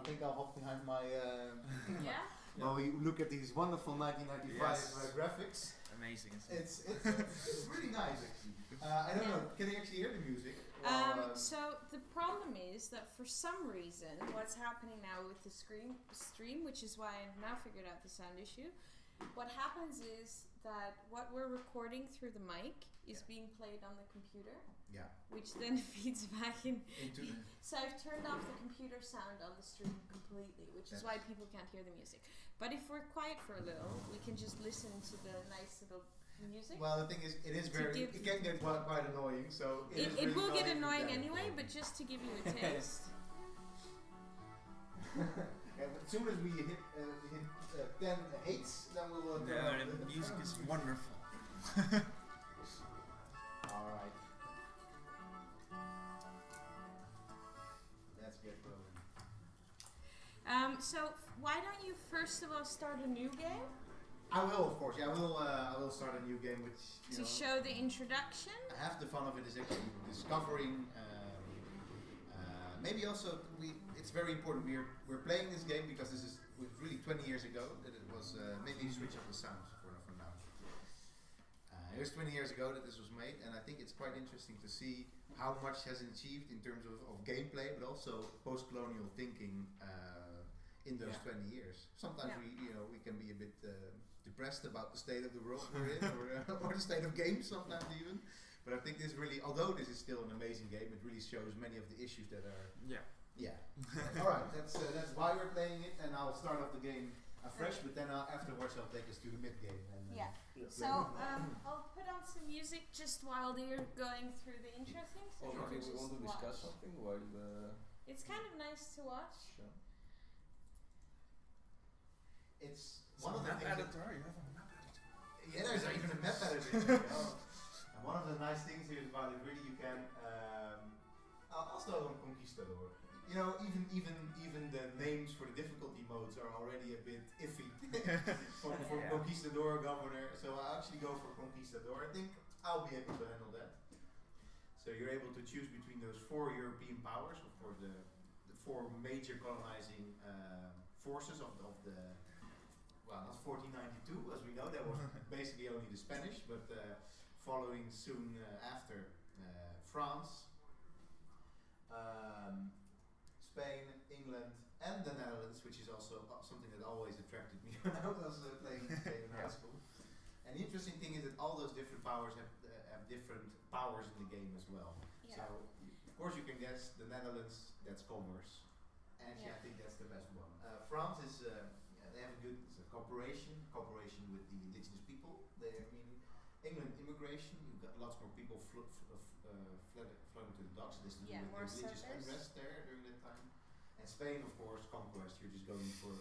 think I'll hop behind my. Yeah. Well, we look at these wonderful 1995 graphics. Amazing. It's really nice actually. I don't know. Can you actually hear the music? So the problem is that for some reason, what's happening now with the stream, which is why I've now figured out the sound issue. What happens is that what we're recording through the mic is being played on the computer. Yeah. Which then feeds back into the. So I've turned off the computer sound on the stream completely, which is why people can't hear the music. But if we're quiet for a little, we can just listen to the nice little music. Well, the thing is, it is very. It can get quite annoying. So it will get annoying anyway. But just to give you a taste. Yeah, but as soon as we hit 10 hates, then we will. Yeah, the music is wonderful. All right. Let's get going. So why don't you first of all start a new game? I will, of course. Yeah, I will start a new game, which to show the introduction. Half the fun of it is actually discovering. Maybe also it's very important. We're playing this game because this is really 20 years ago that it was. Maybe you switch up the sound for now. It was 20 years ago that this was made, and I think it's quite interesting to see how much has achieved in terms of gameplay, but also post-colonial thinking in those 20 years. Sometimes we can be a bit depressed about the state of the world we're in, or the state of games sometimes even. But I think this really, although this is still an amazing game, it really shows many of the issues that are. Yeah. All right, that's why we're playing it, and I'll start off the game afresh. But then afterwards I'll take us to the mid game. So I'll put on some music just while they're going through the intro things. We want to discuss something while. It's kind of nice to watch. Sure. It's one of the things. You have a map editor. Yeah, there's even a map editor. And one of the nice things here about it, really, you can. I'll start on Conquistador. You know, even the names for the difficulty modes are already a bit iffy for Conquistador, Governor. So I actually go for Conquistador. I think I'll be able to handle that. So you're able to choose between those 4 European powers, of course, the 4 major colonizing forces of the. Well, not 1492, as we know. That was basically only the Spanish, but. Following soon after France, Spain, England, and the Netherlands, which is also something that always attracted me when I was playing this game in high school. And the interesting thing is that all those different powers have different powers in the game as well. Yeah. So, of course, you can guess the Netherlands, that's commerce. Actually, I think that's the best one. France is, they have a good cooperation with the indigenous people. England, immigration, you've got lots more people flooding to the docks. There's more religious unrest there during that time. And Spain, of course, conquest. You're just going for,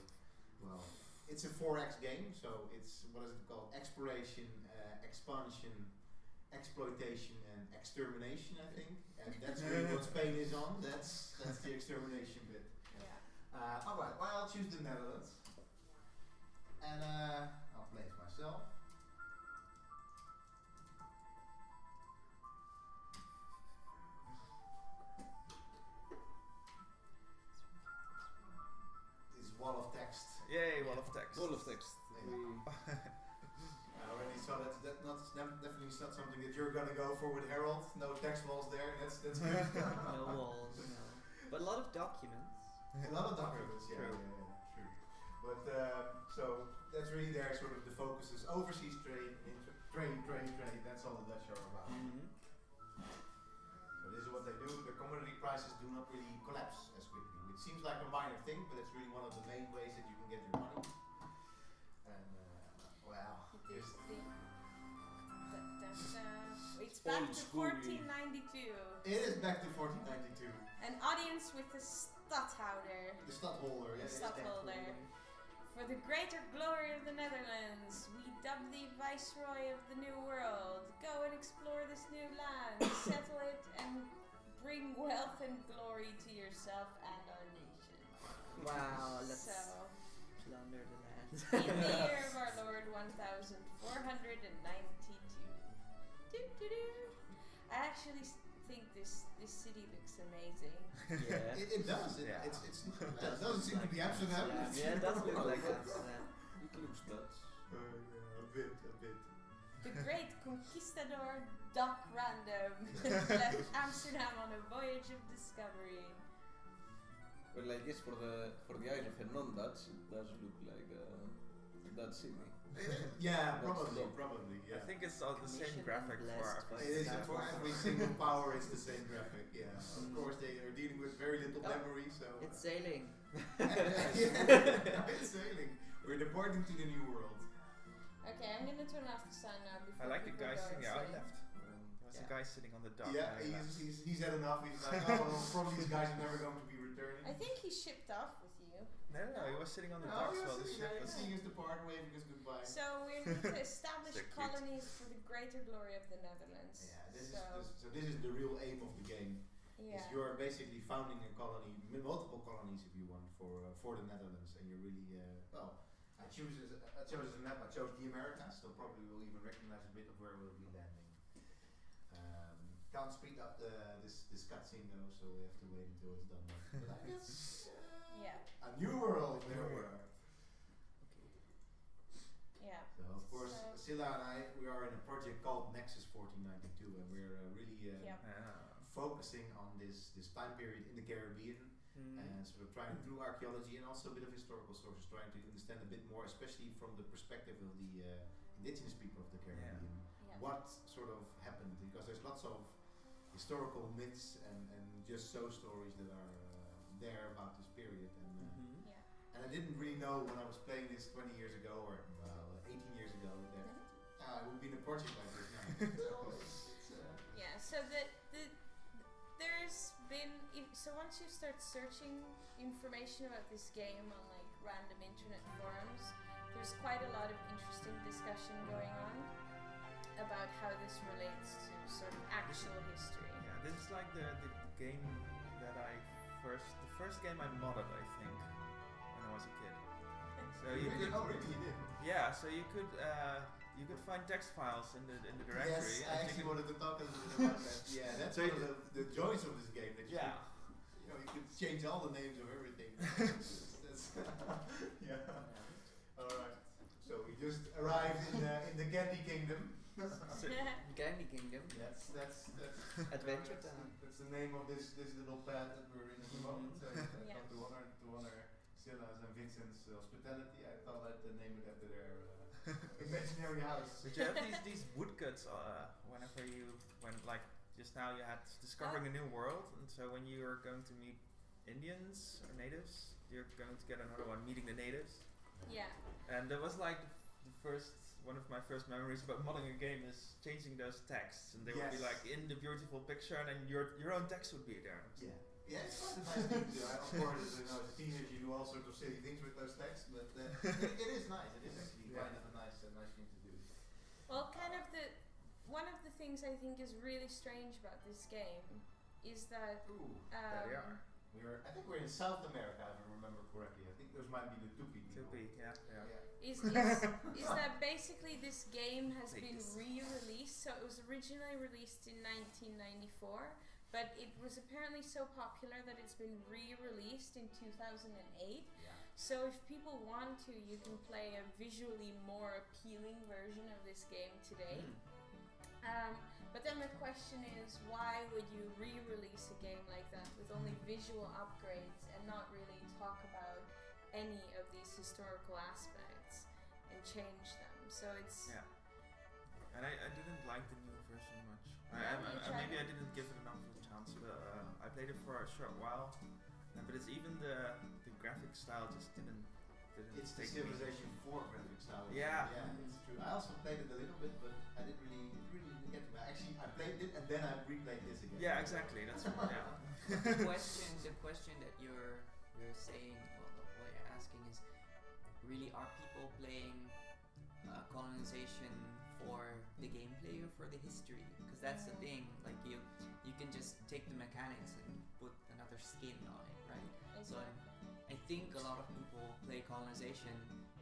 well, it's a 4X game, so it's, what is it called? Exploration, expansion, exploitation, and extermination, I think. And that's really what Spain is on. That's the extermination bit. Yeah. Alright, well, I'll choose the Netherlands. And I'll play it myself. Wall of text. Yay, wall of text. Wall of text. I already saw that's definitely not something that you're gonna go for with Herald. No text walls there. That's good. No walls. No. But a lot of documents. A lot of documents. Yeah. True. But so that's really there. Sort of the focus is overseas trade, trade. That's all the Dutch are about. Mm-hmm. So this is what they do. The commodity prices do not really collapse as quickly. It seems like a minor thing, but it's really one of the main ways that you can get your money. And it's back to 1492. It is back to 1492. An audience with the stadhouder. The stadholder, yes. The stadholder. For the greater glory of the Netherlands, we dub thee Viceroy of the New World. Go and explore this new land, settle it, and bring wealth and glory to yourself and our nation. Wow, let's plunder the land. In the year of our Lord 1492. I actually think this city looks amazing. Yeah. It does. Yeah. It doesn't seem to be Amsterdam. Yeah, it does look like Amsterdam. It looks Dutch. Yeah, a bit. The great conquistador Doc Random left Amsterdam on a voyage of discovery. But like this for the eyes of a non-Dutch, it does look like a Dutch city. Yeah, That's probably. Yeah. I think it's all the same Mission graphic for blessed our by It is Star for Wars. every single power. It's the same graphic. Yeah. Of course, they are dealing with very little Oh, memory, so. It's sailing. It's sailing. We're departing to the new world. Okay, I'm gonna turn off the sound now before I like the people guy go sitting. Yeah, I insane. left. There was a Yeah. guy sitting on the dock. Yeah, and I left. he's had enough. He's like, oh, well, probably these guys are never going to be returning. I think he shipped off with you. No, he was sitting on the No, docks he was while the sitting ship there, was. seeing us depart, waving us goodbye. So we need to establish So cute. colonies for the greater glory of the Netherlands. Yeah, so, this is the real aim of the game. yeah. Is you're basically founding a colony, multiple colonies if you want, for the Netherlands, and you're really well. I chose as a map. I chose the Americas, so probably we'll even recognize a bit of where we'll be landing. Can't speed up this cutscene though, so we have to wait until it's done. But I guess Yeah. a new world. There we are. Yeah. So of course, So- Silla and I, we are in a project called Nexus 1492, and we're really Yep. focusing on this time period in the Caribbean, and sort of trying through archaeology and also a bit of historical sources, trying to understand a bit more, especially from the perspective of the indigenous people of the Caribbean, Yeah. what sort of happened, because there's lots of historical myths and just so stories that are there about this period, Yeah. and I didn't really know when I was playing this 20 years ago, or 18 years ago, that I would be in a project like this now. Yeah. So there's been so once you start searching information about this game on like random internet forums, there's quite a lot of interesting discussion going on about how this relates to sort of actual history. Yeah, this is like the game that the first game I modded, I think, when I was a kid. So you could, really? You did? yeah, so you could find text files in the directory. Yes, I and actually you could, wanted to talk a little bit about that. Yeah, that's So one you- of the joys of this game. That you yeah. could, you could change all the names of everything. That's yeah. All right. So we just arrived in the Candy Kingdom. Candy Kingdom. That's Adventure that's, Time. that's the name of this little pad that we're in at the moment. So Yeah. to honor Silla's and Vincent's hospitality, I thought I'd name it after their imaginary house. But you have these woodcuts when like just now you had discovering a new world, and so when you are going to meet Indians or natives, you're going to get another one meeting the natives. Yeah. And that was like one of my first memories about modding a game is changing those texts, and they would be Yes. like in the beautiful picture, and then your own text would be there. Yeah. Yeah, it's quite a nice thing to do. Of course, as a teenager, you do all sorts of silly things with those texts, but it is nice. It is actually Yeah. kind of a nice thing to do. Well, kind of one of the things I think is really strange about this game is that Ooh, There we are. I think we're in South America, if I remember correctly. I think those might be the Tupi people. Could be, yeah. is that basically this game has been re-released. So it was originally released in 1994, but it was apparently so popular that it's been re-released in 2008. Yeah. So if people want to, you can play a visually more appealing version of this game today. But then the question is, why would you re-release a game like that with only visual upgrades and not really talk about any of these historical aspects and change them? So it's Yeah. And I didn't like the new version much. You Maybe I tried it? didn't give it enough of a chance, but I played it for a short while. But it's even the graphic style just didn't It's the take me. Civilization 4 graphic style. Yeah. Yeah, it's true. I also played it a little bit, but I didn't really get to it. Actually, I played it and then I replayed this again. Yeah, exactly. That's yeah. The question that you're saying, well, what you're asking is, really, are people playing colonization for the gameplay or for the history? Because that's the thing. Like you can just take the mechanics and put another skin on it, right? So I think a lot of people play colonization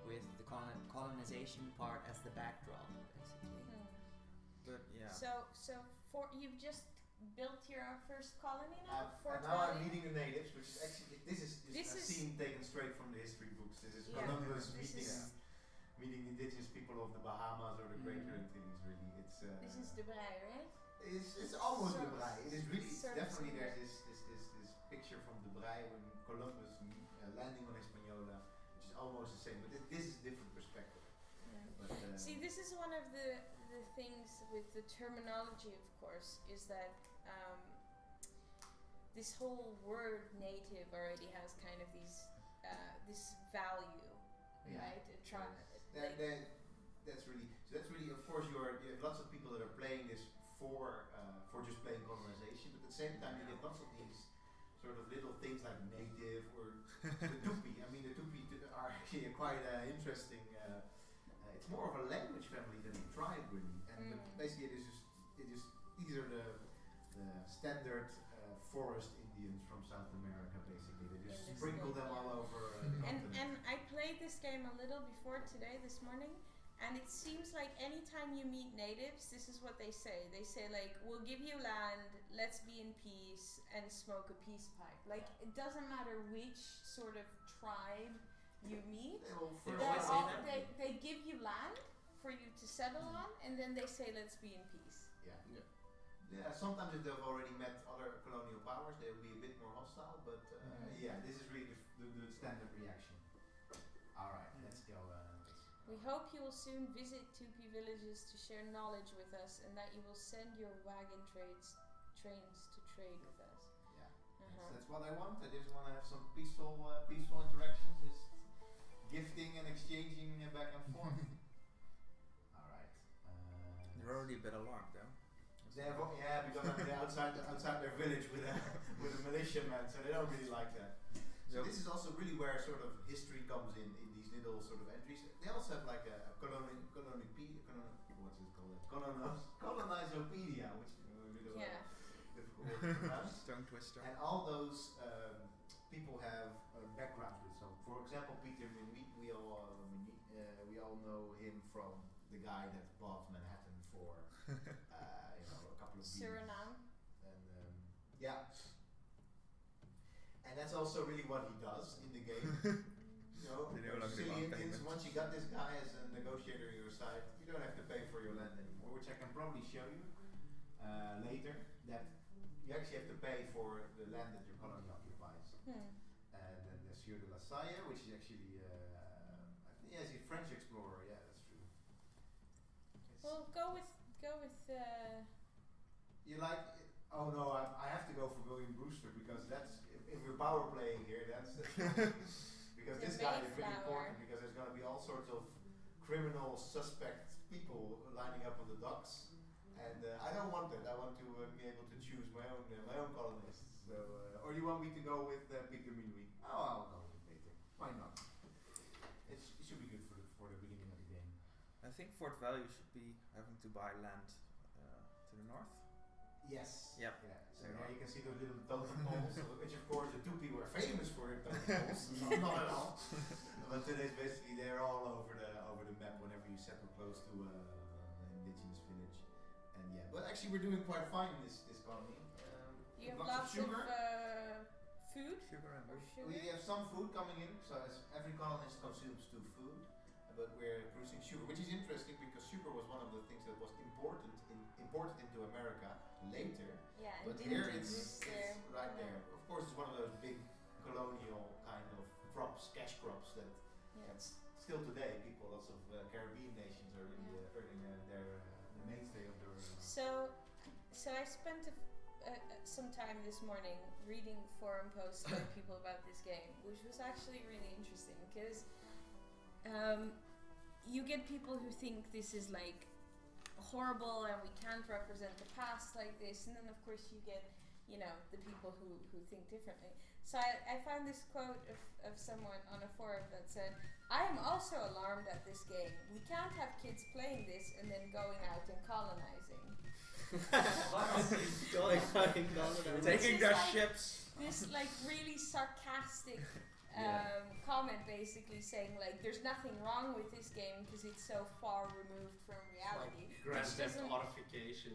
with the colonization part as the backdrop, basically. But yeah. So you've just built your first colony now? And now I'm meeting the natives, which is actually this is a This is- scene taken straight from the history books. This is Yeah. colonialists This meeting indigenous people of the Bahamas or the Greater Antilles. Really, it's This is the Brei, right? it's almost Sort- the Brei. It is really sort of definitely similar. there's this picture from the Brei when Columbus landing on Hispaniola, which is almost the same, but this is a different perspective. Yeah. But, See, this is one of the things with the terminology, of course, is that this whole word native already has kind of these this value, Yeah. right? That's really of course you have lots of people that are playing this for just playing colonization, but at the same time you get lots of these sort of little things like native or the Tupi. I mean the Tupi are actually quite interesting. It's more of a language family than a tribe really, and but basically these are the standard forest Indians from South America. Basically, they just In this sprinkle game, them yeah. all over the continent. And I played this game a little before today, this morning, and it seems like anytime you meet natives, this is what they say. They say like, "We'll give you land, let's be in peace, and smoke a peace pipe." Like it doesn't matter which sort of tribe you meet. They will They first always say all- that. They give you land for you to settle on, and then they say, "Let's be in peace." Yeah, sometimes if they've already met other colonial powers, they will be a bit more hostile, but yeah, this is really the standard reaction. Alright, let's go. We hope you will soon visit Tupi villages to share knowledge with us, and that you will send your wagon trains to trade with us. Yeah, Uh-huh. that's what I want. I just want to have some peaceful interactions, just gifting and exchanging back and forth. Alright. You're already a bit alarmed though. Because I'm outside their village with a militiaman, so they don't really like that. So this is also really where sort of history comes in these little sort of entries. They also have like a colonizopedia, which is a little difficult word to pronounce. Tongue twister. And all those people have backgrounds with. So, for example, Peter Minuit, we all know him from the guy that bought Manhattan for a couple of years. Suriname. And yeah. And that's also really what he does in the game. They no longer Sicilian demand Indians, payment. once you got this guy as a negotiator on your side, you don't have to pay for your land anymore, which I can probably show you later, that you actually have to pay for the land that your colony occupies. And then there's Sieur de la Salle, which is actually, he's a French explorer, yeah, that's true. Well, go with. You like? Oh no, I have to go for William Brewster because that's if we're power playing here. That's because The this guy is really Mayflower. important because there's going to be all sorts of criminal suspect people lining up on the docks, and I don't want that. I want to be able to choose my own colonists. So, or you want me to go with Peter Minuit? Oh, I'll go with Peter. Why not? It should be good for the beginning of the game. I think Fort Value should be having to buy land to the north. Yes. Yep. Yeah. So There you now are. you can see those little totem poles, which of course the Tupi were famous for their totem poles. Not at all. But today's basically they're all over the map whenever you settle close to an indigenous village. And yeah, but actually we're doing quite fine in this colony. You have lots lots of sugar. food. Sugar and Or wood. sugar. We have some food coming in, so as every colonist consumes 2 food, but we're producing sugar, which is interesting because sugar was one of the things that was imported into America later. Yeah, and But didn't here exist it's there. right there. Of course, it's one of those big colonial kind of crops, cash crops that Yeah. that's still today. People, lots of Caribbean nations are really earning the mainstay of their. So I spent some time this morning reading forum posts by people about this game, which was actually really interesting because you get people who think this is like horrible and we can't represent the past like this, and then of course you get the people who think differently. So I found this quote of someone on a forum that said, "I am also alarmed at this game. We can't have kids playing this and then going out and colonizing." Taking It's their like- ships. This like really sarcastic comment, basically saying like there's nothing wrong with this game because it's so far removed from reality. Grand Which Theft doesn't- Autorification.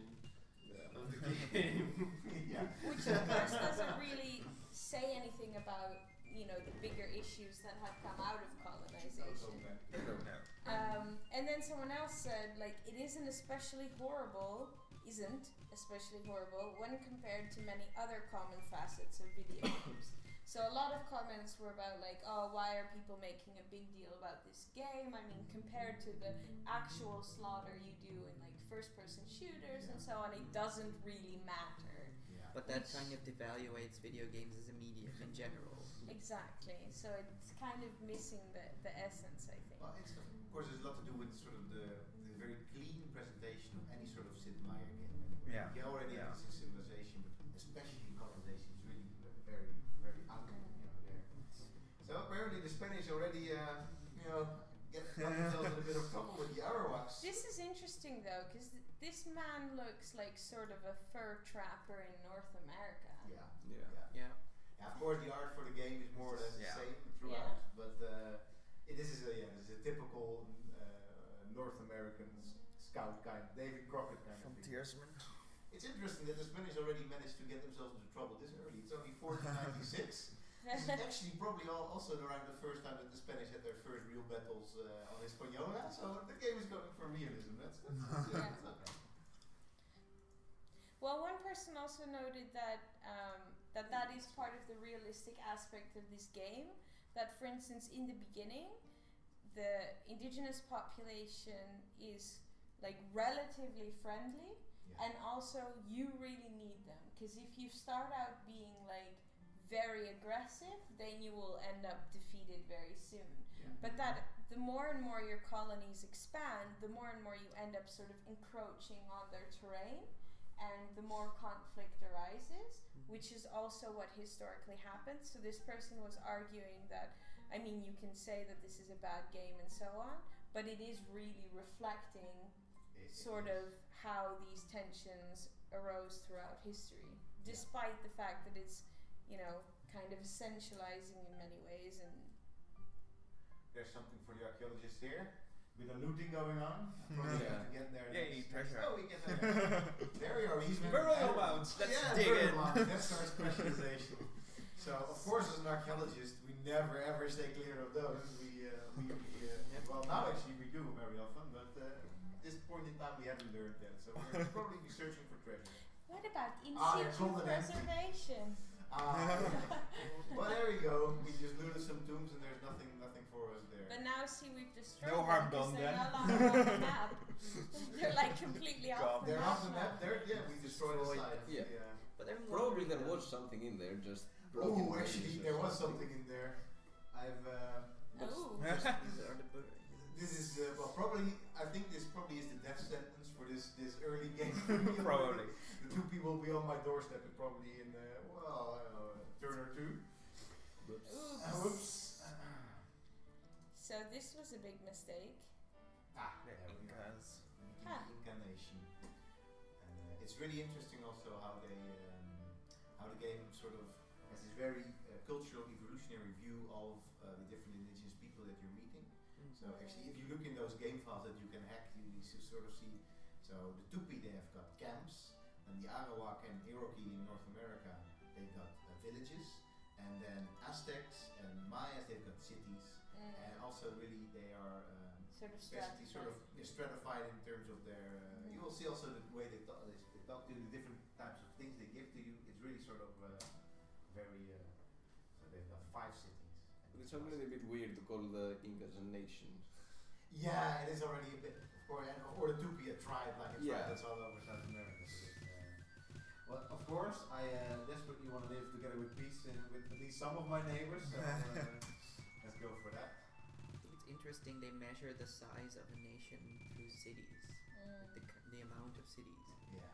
of the game. Yeah. Which of course doesn't really say anything about, you know, the bigger issues that have come out of colonization. No. And then someone else said, like, isn't especially horrible when compared to many other common facets of video games. So a lot of comments were about like, oh, why are people making a big deal about this game? I mean, compared to the actual slaughter you do in like first-person shooters and so on, it doesn't really matter. Yeah. But that kind of devaluates video games as a medium in general. Exactly. So it's kind of missing the essence, I think. Well, it's, of course, there's a lot to do with sort of the very clean presentation of any sort of Sid Meier game. Yeah. You already Yeah. have this in Civilization, but especially in Colonization, it's really very, very ugly, you know, there. So apparently the Spanish already, you know, got themselves in a bit of trouble with the Arawaks. This is interesting though, because this man looks like sort of a fur trapper in North America. Yeah. Yeah. Yeah. Yeah, of course, the art for the game is more or less the Yeah. same throughout, but this is a typical North American scout kind, David Crockett kind of thing. Frontiersman. It's interesting that the Spanish already managed to get themselves into trouble this early. It's only 1496. This is actually probably also around the first time that the Spanish had their first real battles on Hispaniola. So the game is going for realism. That's Yeah. that's okay. Well, one person also noted that that is part of the realistic aspect of this game. That, for instance, in the beginning, the indigenous population is like relatively friendly, Yeah. and also you really need them, because if you start out being like very aggressive, then you will end up defeated very soon. Yeah. But that the more and more your colonies expand, the more and more you end up sort of encroaching on their terrain, and the more conflict arises, which is also what historically happens. So this person was arguing that, I mean, you can say that this is a bad game and so on, but it is really reflecting sort of how these tensions arose throughout history, despite the fact that it's, you know, kind of essentializing in many ways. And There's something for the archaeologists here. With the looting going on. Probably have to get there. Yay, treasure. Oh, we get there. There we are. He's Burial mounds. Let's dig burial in. mounds. That's our specialization. So, of course, as an archaeologist, we never ever stay clear of those. Well, now actually we do very often, but at this point in time we haven't learned that. So we're probably be searching for treasure. what about in they're situ golden empty. preservation? Well, there we go. We just looted some tombs and there's nothing for us there. But now see, we've destroyed No them harm because done they're then. no longer on the map. They're like completely off the They're map off the now. map. We destroyed the site. Yeah. But I'm Probably wondering, there was something in there, just broken Oh, pieces actually, or there was something. something in there. I've. Oh. these are the This is well, probably. I think this probably is the death sentence for this early game. Probably. The two people will be on my doorstep and probably in well, I don't know, a turn or two. Oops. Whoops. So this was a big mistake. There we go. Because Ah. Incarnation. It's really interesting also how they how the game sort of has this very cultural evolutionary view of the different indigenous people that you're meeting. So actually, if you look in those game files that you can hack, you sort of see. So the Tupi, they have got camps, and the Arawak and Iroquois in North America, they've got villages, and then Aztecs and Mayas, they've got cities, and also really they are Sort of basically sort of stratified in terms of their. You will see also the way they talk to you, the different types of things they give to you. It's really sort of very. So they've got 5 cities. It's already a bit weird to call the Incas a nation. Yeah, it is already a bit, or the Tupi, a tribe, like a tribe Yeah. that's all over South America. So well, of course, I desperately want to live together with peace with at least some of my neighbors. So let's go for that. I think it's interesting they measure the size of a nation through cities, like the amount of cities. Yeah.